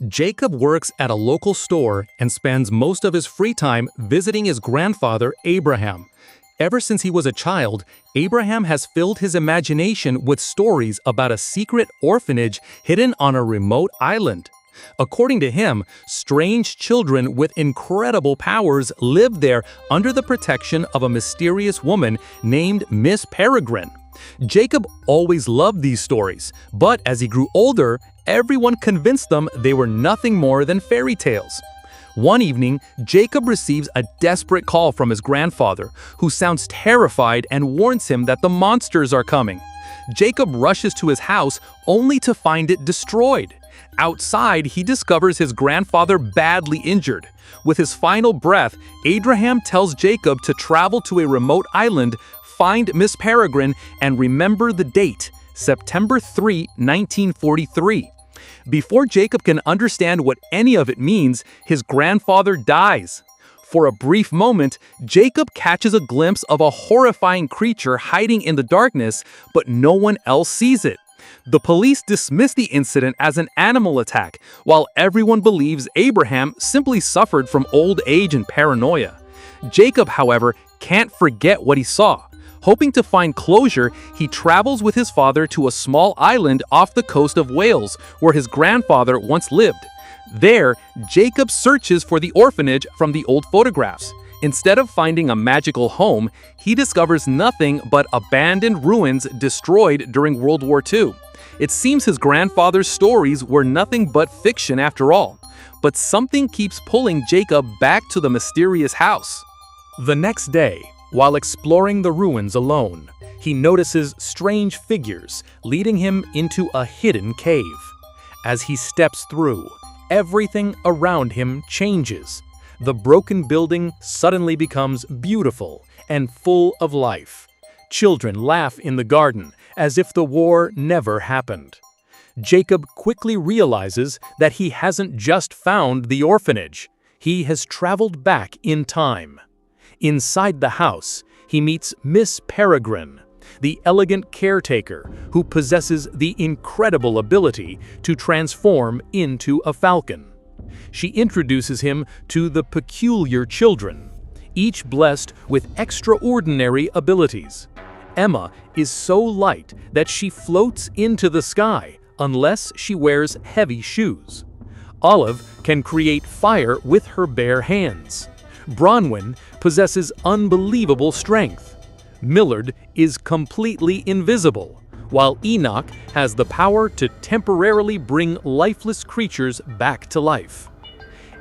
Jacob works at a local store and spends most of his free time visiting his grandfather, Abraham. Ever since he was a child, Abraham has filled his imagination with stories about a secret orphanage hidden on a remote island. According to him, strange children with incredible powers live there under the protection of a mysterious woman named Miss Peregrine. Jacob always loved these stories, but as he grew older, everyone convinced them they were nothing more than fairy tales. One evening, Jacob receives a desperate call from his grandfather, who sounds terrified and warns him that the monsters are coming. Jacob rushes to his house only to find it destroyed. Outside, he discovers his grandfather badly injured. With his final breath, Abraham tells Jacob to travel to a remote island, find Miss Peregrine, and remember the date, September 3, 1943. Before Jacob can understand what any of it means, his grandfather dies. For a brief moment, Jacob catches a glimpse of a horrifying creature hiding in the darkness, but no one else sees it. The police dismiss the incident as an animal attack, while everyone believes Abraham simply suffered from old age and paranoia. Jacob, however, can't forget what he saw. Hoping to find closure, he travels with his father to a small island off the coast of Wales, where his grandfather once lived. There, Jacob searches for the orphanage from the old photographs. Instead of finding a magical home, he discovers nothing but abandoned ruins destroyed during World War II. It seems his grandfather's stories were nothing but fiction after all. But something keeps pulling Jacob back to the mysterious house. The next day, while exploring the ruins alone, he notices strange figures leading him into a hidden cave. As he steps through, everything around him changes. The broken building suddenly becomes beautiful and full of life. Children laugh in the garden as if the war never happened. Jacob quickly realizes that he hasn't just found the orphanage. He has traveled back in time. Inside the house, he meets Miss Peregrine, the elegant caretaker who possesses the incredible ability to transform into a falcon. She introduces him to the peculiar children, each blessed with extraordinary abilities. Emma is so light that she floats into the sky unless she wears heavy shoes. Olive can create fire with her bare hands. Bronwyn possesses unbelievable strength. Millard is completely invisible, while Enoch has the power to temporarily bring lifeless creatures back to life.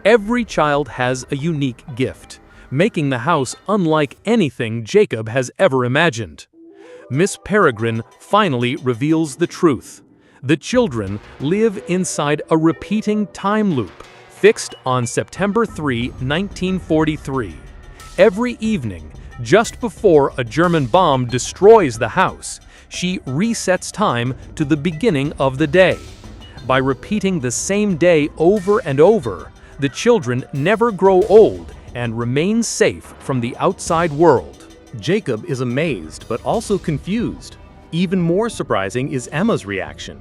Every child has a unique gift, making the house unlike anything Jacob has ever imagined. Miss Peregrine finally reveals the truth. The children live inside a repeating time loop, fixed on September 3, 1943. Every evening, just before a German bomb destroys the house, she resets time to the beginning of the day. By repeating the same day over and over, the children never grow old and remain safe from the outside world. Jacob is amazed but also confused. Even more surprising is Emma's reaction.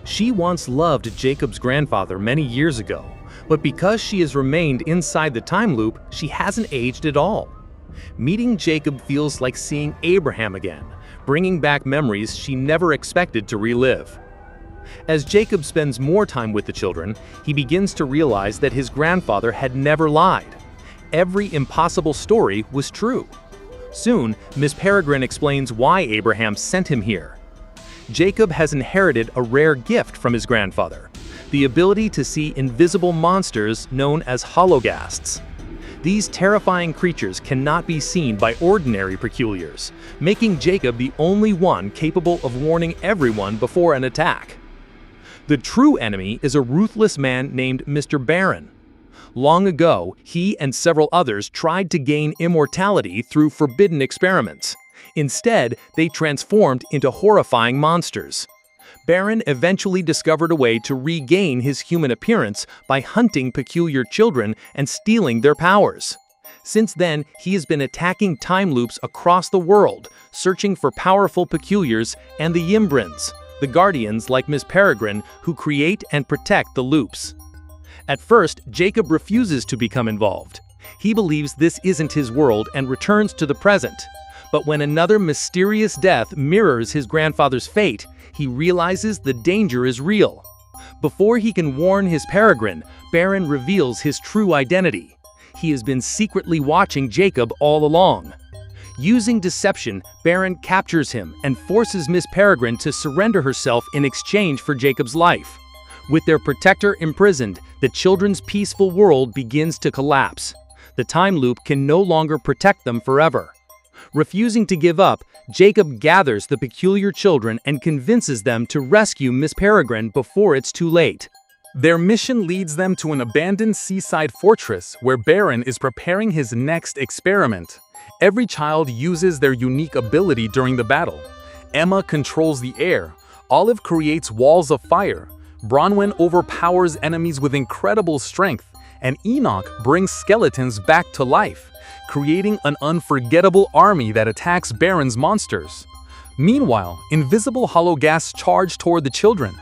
She once loved Jacob's grandfather many years ago, but because she has remained inside the time loop, she hasn't aged at all. Meeting Jacob feels like seeing Abraham again, bringing back memories she never expected to relive. As Jacob spends more time with the children, he begins to realize that his grandfather had never lied. Every impossible story was true. Soon, Miss Peregrine explains why Abraham sent him here. Jacob has inherited a rare gift from his grandfather, the ability to see invisible monsters known as hollowgasts. These terrifying creatures cannot be seen by ordinary peculiars, making Jacob the only one capable of warning everyone before an attack. The true enemy is a ruthless man named Mr. Barron. Long ago, he and several others tried to gain immortality through forbidden experiments. Instead, they transformed into horrifying monsters. Barron eventually discovered a way to regain his human appearance by hunting peculiar children and stealing their powers. Since then, he has been attacking time loops across the world, searching for powerful peculiars and the Yimbrins, the guardians like Miss Peregrine who create and protect the loops. At first, Jacob refuses to become involved. He believes this isn't his world and returns to the present. But when another mysterious death mirrors his grandfather's fate, he realizes the danger is real. Before he can warn his Peregrine, Barron reveals his true identity. He has been secretly watching Jacob all along. Using deception, Barron captures him and forces Miss Peregrine to surrender herself in exchange for Jacob's life. With their protector imprisoned, the children's peaceful world begins to collapse. The time loop can no longer protect them forever. Refusing to give up, Jacob gathers the peculiar children and convinces them to rescue Miss Peregrine before it's too late. Their mission leads them to an abandoned seaside fortress where Barron is preparing his next experiment. Every child uses their unique ability during the battle. Emma controls the air, Olive creates walls of fire, Bronwyn overpowers enemies with incredible strength, and Enoch brings skeletons back to life, creating an unforgettable army that attacks Barron's monsters. Meanwhile, invisible hollowgasts charge toward the children.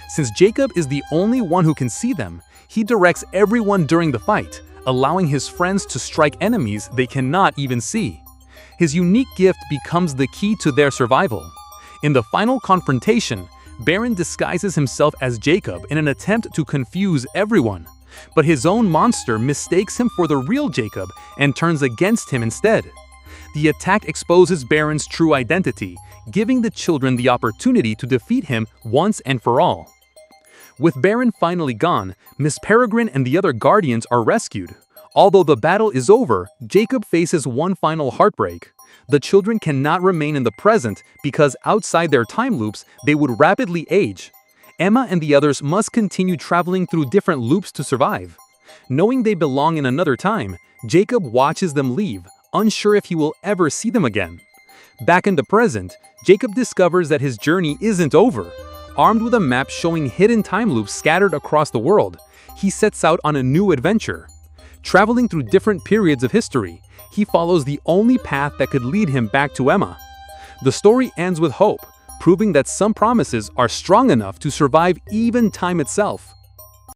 Since Jacob is the only one who can see them, he directs everyone during the fight, allowing his friends to strike enemies they cannot even see. His unique gift becomes the key to their survival. In the final confrontation, Barron disguises himself as Jacob in an attempt to confuse everyone. But his own monster mistakes him for the real Jacob and turns against him instead. The attack exposes Barron's true identity, giving the children the opportunity to defeat him once and for all. With Barron finally gone, Miss Peregrine and the other guardians are rescued. Although the battle is over, Jacob faces one final heartbreak. The children cannot remain in the present because outside their time loops, they would rapidly age. Emma and the others must continue traveling through different loops to survive. Knowing they belong in another time, Jacob watches them leave, unsure if he will ever see them again. Back in the present, Jacob discovers that his journey isn't over. Armed with a map showing hidden time loops scattered across the world, he sets out on a new adventure. Traveling through different periods of history, he follows the only path that could lead him back to Emma. The story ends with hope, proving that some promises are strong enough to survive even time itself.